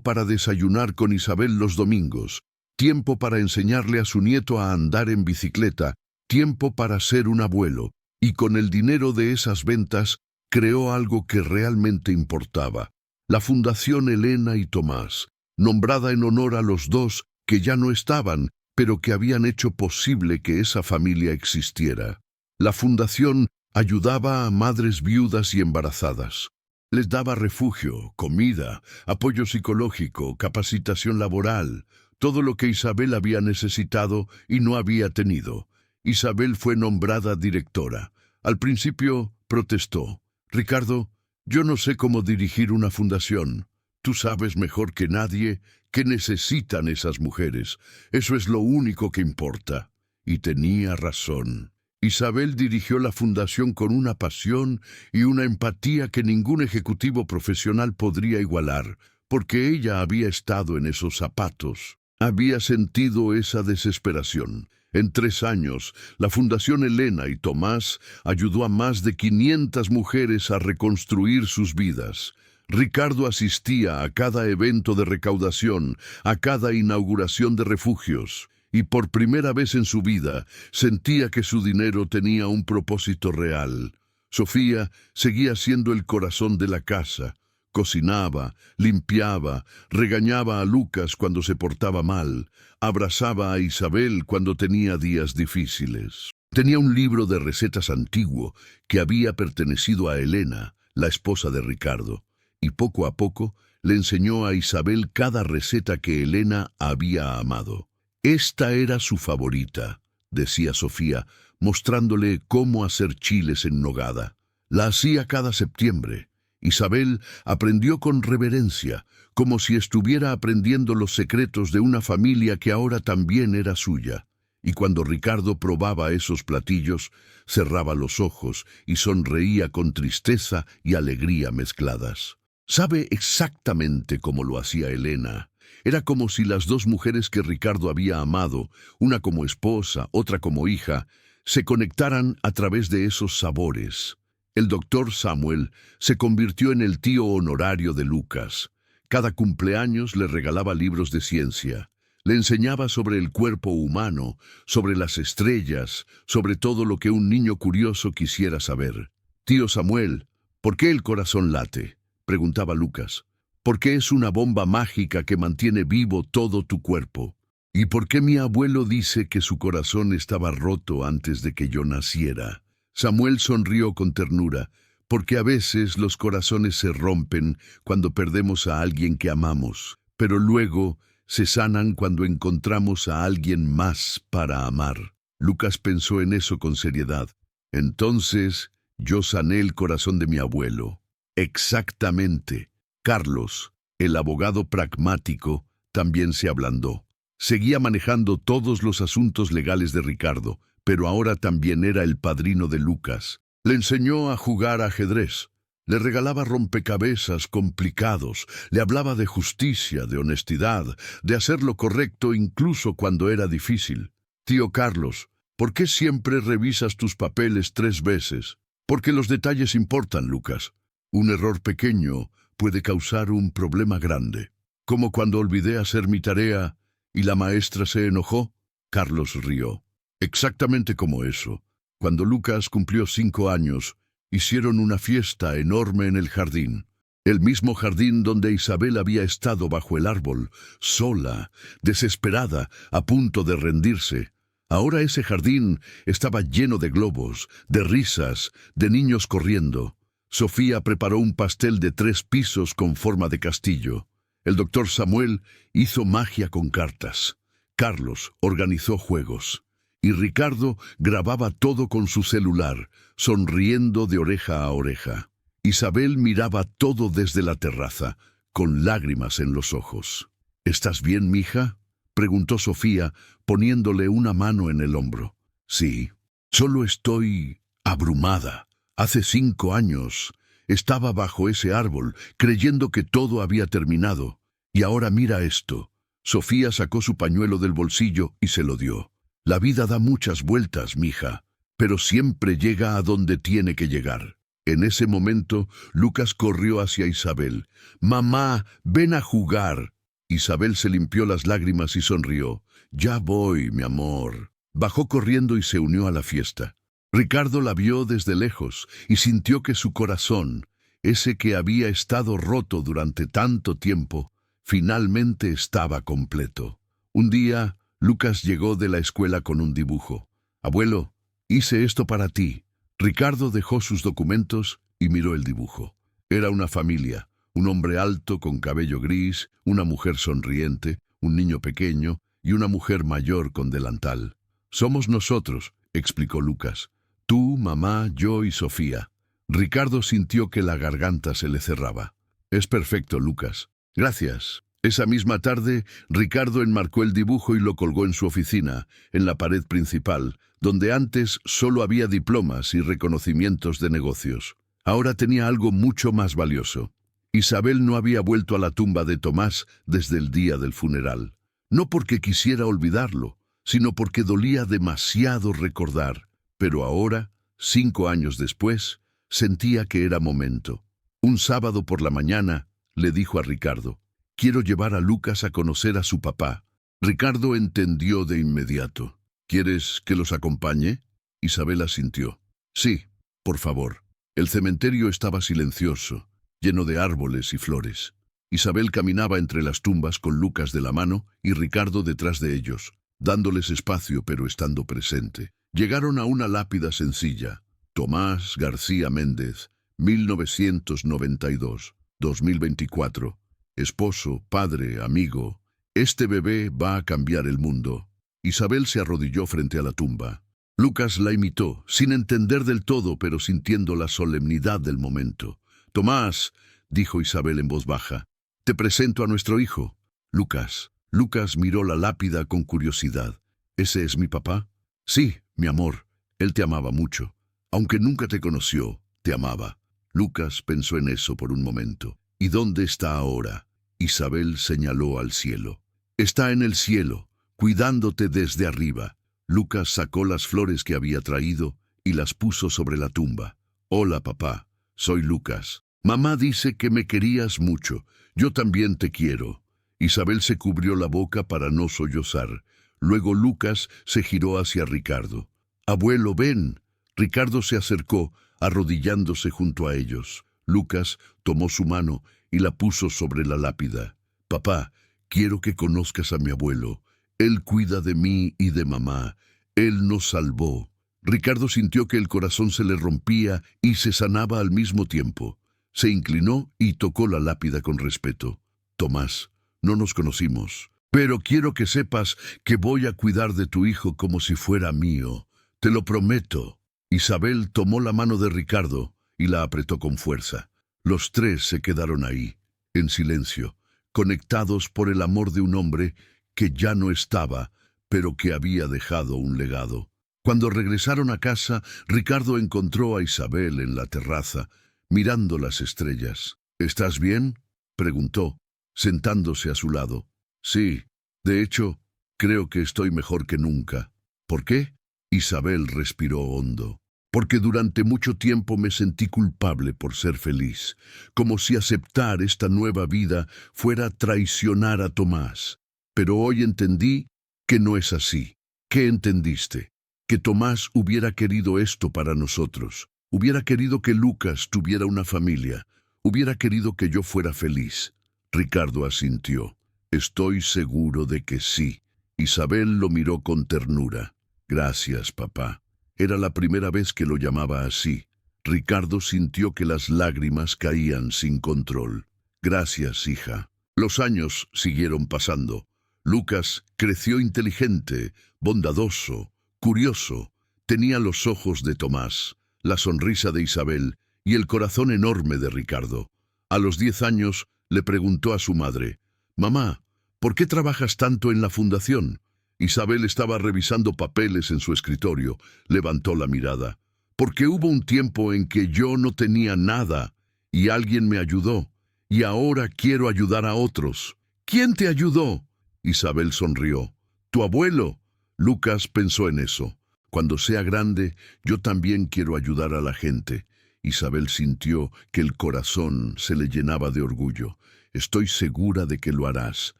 para desayunar con Isabel los domingos, tiempo para enseñarle a su nieto a andar en bicicleta, tiempo para ser un abuelo. Y con el dinero de esas ventas, creó algo que realmente importaba. La Fundación Elena y Tomás, nombrada en honor a los dos que ya no estaban, pero que habían hecho posible que esa familia existiera. La fundación ayudaba a madres viudas y embarazadas. Les daba refugio, comida, apoyo psicológico, capacitación laboral, todo lo que Isabel había necesitado y no había tenido. Isabel fue nombrada directora. Al principio protestó. «Ricardo, yo no sé cómo dirigir una fundación. Tú sabes mejor que nadie qué necesitan esas mujeres. Eso es lo único que importa». Y tenía razón. Isabel dirigió la fundación con una pasión y una empatía que ningún ejecutivo profesional podría igualar, porque ella había estado en esos zapatos. Había sentido esa desesperación. En 3 años, la Fundación Elena y Tomás ayudó a más de 500 mujeres a reconstruir sus vidas. Ricardo asistía a cada evento de recaudación, a cada inauguración de refugios, y por primera vez en su vida sentía que su dinero tenía un propósito real. Sofía seguía siendo el corazón de la casa. Cocinaba, limpiaba, regañaba a Lucas cuando se portaba mal, abrazaba a Isabel cuando tenía días difíciles. Tenía un libro de recetas antiguo que había pertenecido a Elena, la esposa de Ricardo, y poco a poco le enseñó a Isabel cada receta que Elena había amado. Esta era su favorita, decía Sofía, mostrándole cómo hacer chiles en nogada. La hacía cada septiembre. Isabel aprendió con reverencia, como si estuviera aprendiendo los secretos de una familia que ahora también era suya. Y cuando Ricardo probaba esos platillos, cerraba los ojos y sonreía con tristeza y alegría mezcladas. Sabe exactamente cómo lo hacía Elena. Era como si las 2 mujeres que Ricardo había amado, una como esposa, otra como hija, se conectaran a través de esos sabores. El doctor Samuel se convirtió en el tío honorario de Lucas. Cada cumpleaños le regalaba libros de ciencia. Le enseñaba sobre el cuerpo humano, sobre las estrellas, sobre todo lo que un niño curioso quisiera saber. «Tío Samuel, ¿por qué el corazón late?», preguntaba Lucas. «¿Por qué es una bomba mágica que mantiene vivo todo tu cuerpo?». ¿Y por qué mi abuelo dice que su corazón estaba roto antes de que yo naciera? Samuel sonrió con ternura, porque a veces los corazones se rompen cuando perdemos a alguien que amamos, pero luego se sanan cuando encontramos a alguien más para amar. Lucas pensó en eso con seriedad. Entonces, yo sané el corazón de mi abuelo. Exactamente. Carlos, el abogado pragmático, también se ablandó. Seguía manejando todos los asuntos legales de Ricardo, pero ahora también era el padrino de Lucas. Le enseñó a jugar ajedrez. Le regalaba rompecabezas complicados, le hablaba de justicia, de honestidad, de hacer lo correcto incluso cuando era difícil. Tío Carlos, ¿por qué siempre revisas tus papeles 3 veces? Porque los detalles importan, Lucas. Un error pequeño puede causar un problema grande. Como cuando olvidé hacer mi tarea y la maestra se enojó. Carlos rió. Exactamente como eso. Cuando Lucas cumplió 5 años, hicieron una fiesta enorme en el jardín. El mismo jardín donde Isabel había estado bajo el árbol, sola, desesperada, a punto de rendirse. Ahora ese jardín estaba lleno de globos, de risas, de niños corriendo. Sofía preparó un pastel de 3 pisos con forma de castillo. El doctor Samuel hizo magia con cartas. Carlos organizó juegos. Y Ricardo grababa todo con su celular, sonriendo de oreja a oreja. Isabel miraba todo desde la terraza, con lágrimas en los ojos. ¿Estás bien, mija?, preguntó Sofía, poniéndole una mano en el hombro. Sí, solo estoy abrumada. Hace 5 años estaba bajo ese árbol, creyendo que todo había terminado. Y ahora mira esto. Sofía sacó su pañuelo del bolsillo y se lo dio. La vida da muchas vueltas, mija, pero siempre llega a donde tiene que llegar. En ese momento, Lucas corrió hacia Isabel. «Mamá, ven a jugar». Isabel se limpió las lágrimas y sonrió. «Ya voy, mi amor». Bajó corriendo y se unió a la fiesta. Ricardo la vio desde lejos y sintió que su corazón, ese que había estado roto durante tanto tiempo, finalmente estaba completo. Un día, Lucas llegó de la escuela con un dibujo. «Abuelo, hice esto para ti». Ricardo dejó sus documentos y miró el dibujo. Era una familia, un hombre alto con cabello gris, una mujer sonriente, un niño pequeño y una mujer mayor con delantal. «Somos nosotros», explicó Lucas. «Tú, mamá, yo y Sofía». Ricardo sintió que la garganta se le cerraba. «Es perfecto, Lucas». «Gracias». Esa misma tarde, Ricardo enmarcó el dibujo y lo colgó en su oficina, en la pared principal, donde antes solo había diplomas y reconocimientos de negocios. Ahora tenía algo mucho más valioso. Isabel no había vuelto a la tumba de Tomás desde el día del funeral. No porque quisiera olvidarlo, sino porque dolía demasiado recordar. Pero ahora, 5 años después, sentía que era momento. Un sábado por la mañana, le dijo a Ricardo: «Quiero llevar a Lucas a conocer a su papá». Ricardo entendió de inmediato. «¿Quieres que los acompañe?» Isabel asintió. «Sí, por favor». El cementerio estaba silencioso, lleno de árboles y flores. Isabel caminaba entre las tumbas con Lucas de la mano y Ricardo detrás de ellos, dándoles espacio pero estando presente. Llegaron a una lápida sencilla. Tomás García Méndez, 1992, 2024. Esposo, padre, amigo. Este bebé va a cambiar el mundo. Isabel se arrodilló frente a la tumba. Lucas la imitó, sin entender del todo, pero sintiendo la solemnidad del momento. «Tomás», dijo Isabel en voz baja, «te presento a nuestro hijo». «Lucas». Lucas miró la lápida con curiosidad. «¿Ese es mi papá?» «Sí, mi amor. Él te amaba mucho. Aunque nunca te conoció, te amaba». Lucas pensó en eso por un momento. «¿Y dónde está ahora?» Isabel señaló al cielo. «Está en el cielo, cuidándote desde arriba». Lucas sacó las flores que había traído y las puso sobre la tumba. «Hola, papá. Soy Lucas. Mamá dice que me querías mucho. Yo también te quiero». Isabel se cubrió la boca para no sollozar. Luego Lucas se giró hacia Ricardo. «Abuelo, ven». Ricardo se acercó, arrodillándose junto a ellos. Lucas tomó su mano y la puso sobre la lápida. «Papá, quiero que conozcas a mi abuelo. Él cuida de mí y de mamá. Él nos salvó. Ricardo sintió que el corazón se le rompía y se sanaba al mismo tiempo. Se inclinó y tocó la lápida con respeto. Tomás, no nos conocimos, pero quiero que sepas que voy a cuidar de tu hijo como si fuera mío. Te lo prometo. Isabel tomó la mano de Ricardo y la apretó con fuerza. Los tres se quedaron ahí, en silencio, conectados por el amor de un hombre que ya no estaba, pero que había dejado un legado. Cuando regresaron a casa, Ricardo encontró a Isabel en la terraza, mirando las estrellas. ¿Estás bien?, preguntó, sentándose a su lado. Sí, de hecho, creo que estoy mejor que nunca. ¿Por qué? Isabel respiró hondo. Porque durante mucho tiempo me sentí culpable por ser feliz, como si aceptar esta nueva vida fuera traicionar a Tomás. Pero hoy entendí que no es así. ¿Qué entendiste? Que Tomás hubiera querido esto para nosotros. Hubiera querido que Lucas tuviera una familia. Hubiera querido que yo fuera feliz. Ricardo asintió. Estoy seguro de que sí. Isabel lo miró con ternura. Gracias, papá. Era la primera vez que lo llamaba así. Ricardo sintió que las lágrimas caían sin control. Gracias, hija. Los años siguieron pasando. Lucas creció inteligente, bondadoso, curioso. Tenía los ojos de Tomás, la sonrisa de Isabel y el corazón enorme de Ricardo. A los 10 años le preguntó a su madre: «Mamá, ¿por qué trabajas tanto en la fundación?». Isabel estaba revisando papeles en su escritorio. Levantó la mirada. «Porque hubo un tiempo en que yo no tenía nada y alguien me ayudó, y ahora quiero ayudar a otros». «¿Quién te ayudó?». Isabel sonrió. «Tu abuelo». Lucas pensó en eso. «Cuando sea grande, yo también quiero ayudar a la gente». Isabel sintió que el corazón se le llenaba de orgullo. «Estoy segura de que lo harás».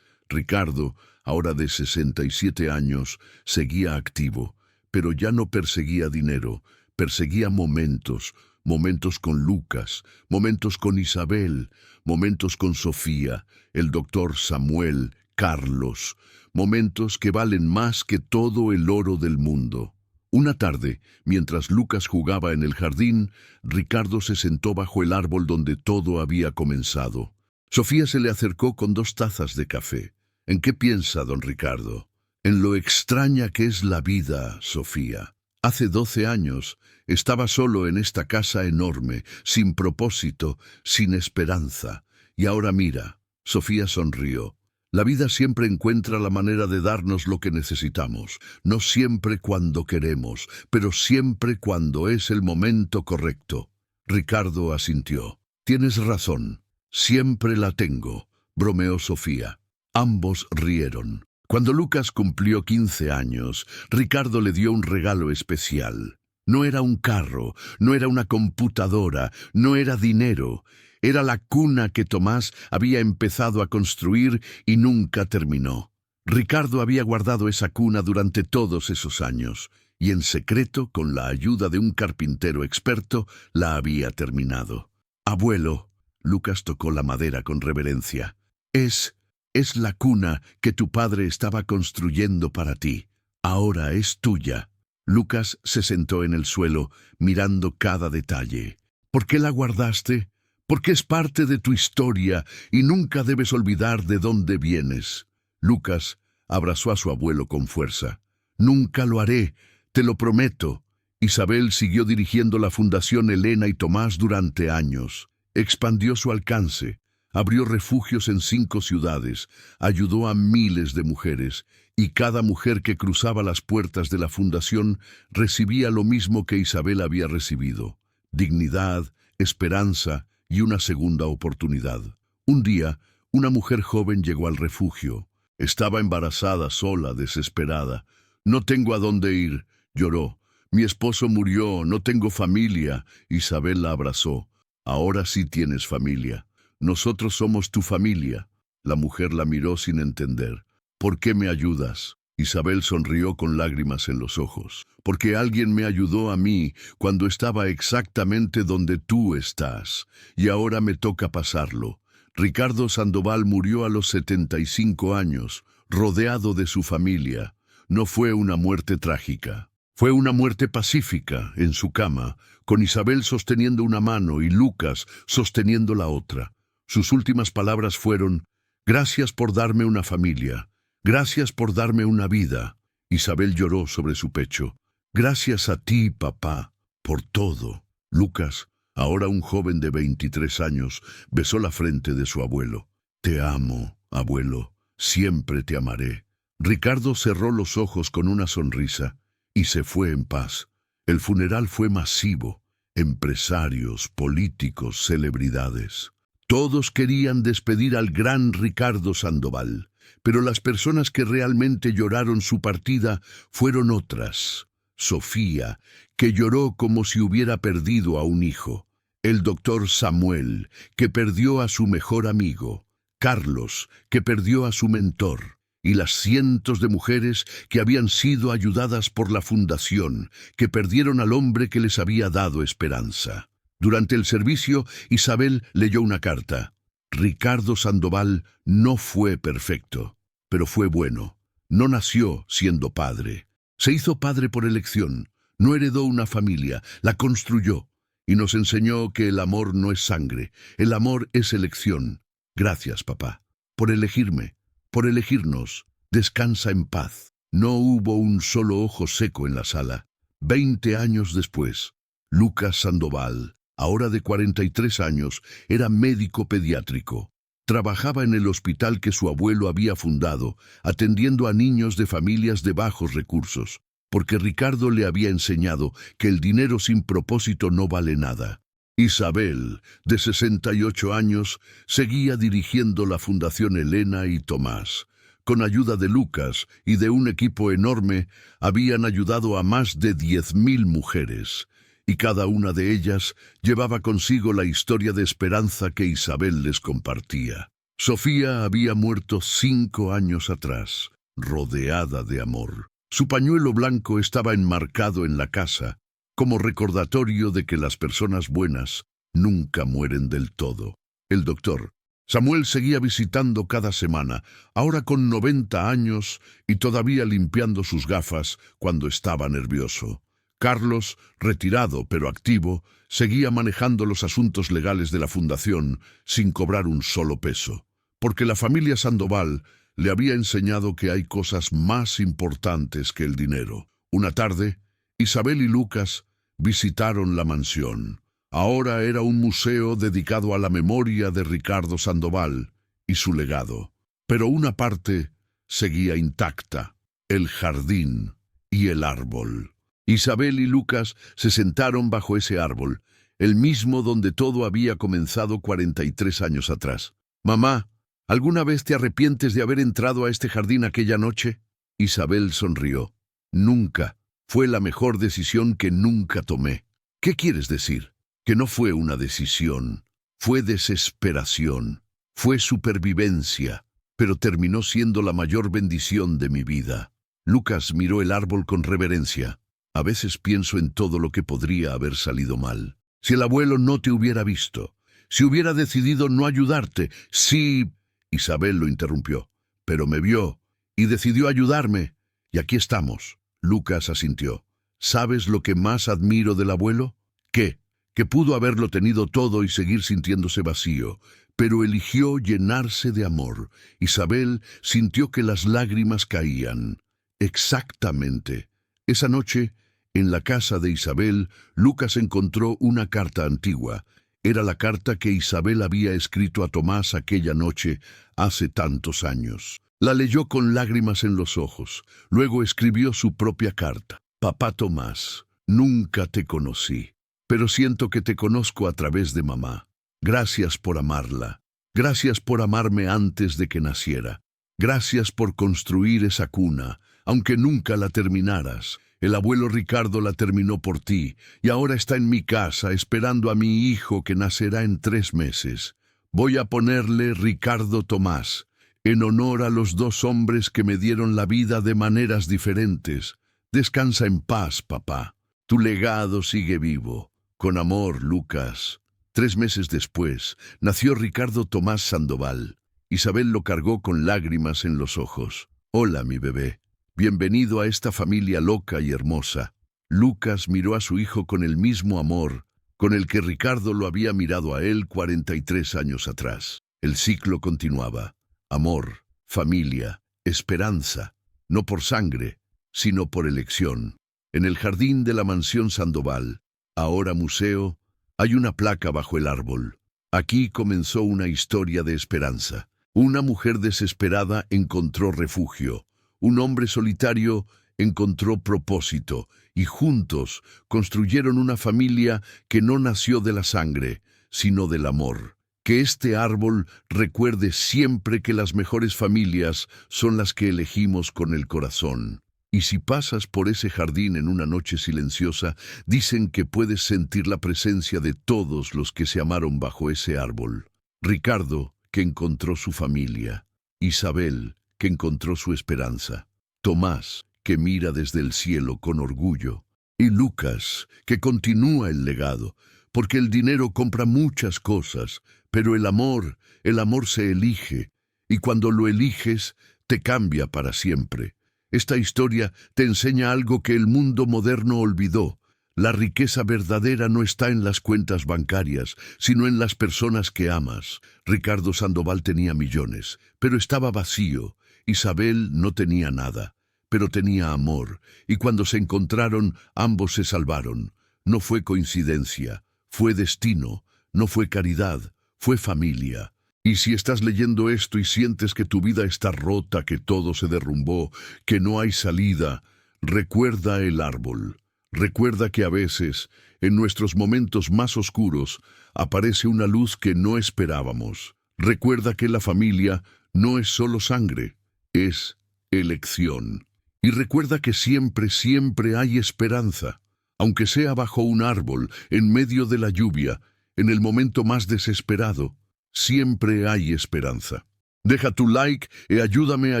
Ricardo, ahora de 67 años, seguía activo, pero ya no perseguía dinero, perseguía momentos, momentos con Lucas, momentos con Isabel, momentos con Sofía, el doctor Samuel, Carlos, momentos que valen más que todo el oro del mundo. Una tarde, mientras Lucas jugaba en el jardín, Ricardo se sentó bajo el árbol donde todo había comenzado. Sofía se le acercó con 2 tazas de café. «¿En qué piensa, don Ricardo?». «En lo extraña que es la vida, Sofía. Hace 12 años estaba solo en esta casa enorme, sin propósito, sin esperanza. Y ahora mira». Sofía sonrió. «La vida siempre encuentra la manera de darnos lo que necesitamos. No siempre cuando queremos, pero siempre cuando es el momento correcto». Ricardo asintió. «Tienes razón. Siempre la tengo», bromeó Sofía. Ambos rieron. Cuando Lucas cumplió 15 años, Ricardo le dio un regalo especial. No era un carro, no era una computadora, no era dinero. Era la cuna que Tomás había empezado a construir y nunca terminó. Ricardo había guardado esa cuna durante todos esos años, y en secreto, con la ayuda de un carpintero experto, la había terminado. «Abuelo», Lucas tocó la madera con reverencia, Es la cuna que tu padre estaba construyendo para ti. Ahora es tuya». Lucas se sentó en el suelo, mirando cada detalle. «¿Por qué la guardaste? Porque es parte de tu historia y nunca debes olvidar de dónde vienes». Lucas abrazó a su abuelo con fuerza. «Nunca lo haré, te lo prometo». Isabel siguió dirigiendo la Fundación Elena y Tomás durante años. Expandió su alcance. Abrió refugios en 5 ciudades, ayudó a miles de mujeres, y cada mujer que cruzaba las puertas de la fundación recibía lo mismo que Isabel había recibido: dignidad, esperanza y una segunda oportunidad. Un día, una mujer joven llegó al refugio. Estaba embarazada, sola, desesperada. «No tengo a dónde ir», lloró. «Mi esposo murió, no tengo familia». Isabel la abrazó. «Ahora sí tienes familia. Nosotros somos tu familia». La mujer la miró sin entender. «¿Por qué me ayudas?». Isabel sonrió con lágrimas en los ojos. «Porque alguien me ayudó a mí cuando estaba exactamente donde tú estás, y ahora me toca pasarlo». Ricardo Sandoval murió a los 75 años, rodeado de su familia. No fue una muerte trágica. Fue una muerte pacífica, en su cama, con Isabel sosteniendo una mano y Lucas sosteniendo la otra. Sus últimas palabras fueron: «Gracias por darme una familia. Gracias por darme una vida». Isabel lloró sobre su pecho. «Gracias a ti, papá, por todo». Lucas, ahora un joven de 23 años, besó la frente de su abuelo. «Te amo, abuelo. Siempre te amaré». Ricardo cerró los ojos con una sonrisa y se fue en paz. El funeral fue masivo. Empresarios, políticos, celebridades. Todos querían despedir al gran Ricardo Sandoval, pero las personas que realmente lloraron su partida fueron otras. Sofía, que lloró como si hubiera perdido a un hijo. El doctor Samuel, que perdió a su mejor amigo. Carlos, que perdió a su mentor. Y las cientos de mujeres que habían sido ayudadas por la fundación, que perdieron al hombre que les había dado esperanza. Durante el servicio, Isabel leyó una carta. Ricardo Sandoval no fue perfecto, pero fue bueno. No nació siendo padre. Se hizo padre por elección. No heredó una familia, la construyó. Y nos enseñó que el amor no es sangre, el amor es elección. Gracias, papá, por elegirme. Por elegirnos. Descansa en paz. No hubo un solo ojo seco en la sala. 20 años después, Lucas Sandoval, ahora de 43 años, era médico pediátrico. Trabajaba en el hospital que su abuelo había fundado, atendiendo a niños de familias de bajos recursos, porque Ricardo le había enseñado que el dinero sin propósito no vale nada. Isabel, de 68 años, seguía dirigiendo la Fundación Elena y Tomás. Con ayuda de Lucas y de un equipo enorme, habían ayudado a más de 10.000 mujeres, y cada una de ellas llevaba consigo la historia de esperanza que Isabel les compartía. Sofía había muerto 5 años atrás, rodeada de amor. Su pañuelo blanco estaba enmarcado en la casa, como recordatorio de que las personas buenas nunca mueren del todo. El doctor Samuel seguía visitando cada semana, ahora con 90 años y todavía limpiando sus gafas cuando estaba nervioso. Carlos, retirado pero activo, seguía manejando los asuntos legales de la fundación sin cobrar un solo peso, porque la familia Sandoval le había enseñado que hay cosas más importantes que el dinero. Una tarde, Isabel y Lucas visitaron la mansión. Ahora era un museo dedicado a la memoria de Ricardo Sandoval y su legado. Pero una parte seguía intacta: el jardín y el árbol. Isabel y Lucas se sentaron bajo ese árbol, el mismo donde todo había comenzado 43 años atrás. «Mamá, ¿alguna vez te arrepientes de haber entrado a este jardín aquella noche?» Isabel sonrió. «Nunca. Fue la mejor decisión que nunca tomé». «¿Qué quieres decir?» «Que no fue una decisión. Fue desesperación. Fue supervivencia. Pero terminó siendo la mayor bendición de mi vida». Lucas miró el árbol con reverencia. «A veces pienso en todo lo que podría haber salido mal. Si el abuelo no te hubiera visto, si hubiera decidido no ayudarte, si...» Isabel lo interrumpió. «Pero me vio y decidió ayudarme. Y aquí estamos». Lucas asintió. «¿Sabes lo que más admiro del abuelo? ¿Qué? Que pudo haberlo tenido todo y seguir sintiéndose vacío, pero eligió llenarse de amor». Isabel sintió que las lágrimas caían. Exactamente. Esa noche, en la casa de Isabel, Lucas encontró una carta antigua. Era la carta que Isabel había escrito a Tomás aquella noche, hace tantos años. La leyó con lágrimas en los ojos. Luego escribió su propia carta. «Papá Tomás, nunca te conocí, pero siento que te conozco a través de mamá. Gracias por amarla. Gracias por amarme antes de que naciera. Gracias por construir esa cuna, aunque nunca la terminaras. El abuelo Ricardo la terminó por ti, y ahora está en mi casa esperando a mi hijo que nacerá en 3 meses. Voy a ponerle Ricardo Tomás, en honor a los 2 hombres que me dieron la vida de maneras diferentes. Descansa en paz, papá. Tu legado sigue vivo. Con amor, Lucas». 3 meses después, nació Ricardo Tomás Sandoval. Isabel lo cargó con lágrimas en los ojos. Hola, mi bebé. Bienvenido a esta familia loca y hermosa. Lucas miró a su hijo con el mismo amor con el que Ricardo lo había mirado a él 43 años atrás. El ciclo continuaba. Amor, familia, esperanza, no por sangre, sino por elección. En el jardín de la mansión Sandoval, ahora museo, hay una placa bajo el árbol. Aquí comenzó una historia de esperanza. Una mujer desesperada encontró refugio. Un hombre solitario encontró propósito y juntos construyeron una familia que no nació de la sangre, sino del amor. Que este árbol recuerde siempre que las mejores familias son las que elegimos con el corazón. Y si pasas por ese jardín en una noche silenciosa, dicen que puedes sentir la presencia de todos los que se amaron bajo ese árbol. Ricardo, que encontró su familia. Isabel, que encontró su esperanza. Tomás, que mira desde el cielo con orgullo. Y Lucas, que continúa el legado, porque el dinero compra muchas cosas, pero el amor se elige, y cuando lo eliges, te cambia para siempre. Esta historia te enseña algo que el mundo moderno olvidó. La riqueza verdadera no está en las cuentas bancarias, sino en las personas que amas. Ricardo Sandoval tenía millones, pero estaba vacío. Isabel no tenía nada, pero tenía amor, y cuando se encontraron, ambos se salvaron. No fue coincidencia, fue destino, no fue caridad, fue familia. Y si estás leyendo esto y sientes que tu vida está rota, que todo se derrumbó, que no hay salida, recuerda el árbol. Recuerda que a veces, en nuestros momentos más oscuros, aparece una luz que no esperábamos. Recuerda que la familia no es solo sangre, es elección. Y recuerda que siempre, siempre hay esperanza. Aunque sea bajo un árbol, en medio de la lluvia, en el momento más desesperado, siempre hay esperanza. Deja tu like y ayúdame a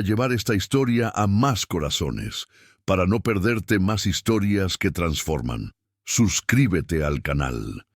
llevar esta historia a más corazones, para no perderte más historias que transforman. Suscríbete al canal.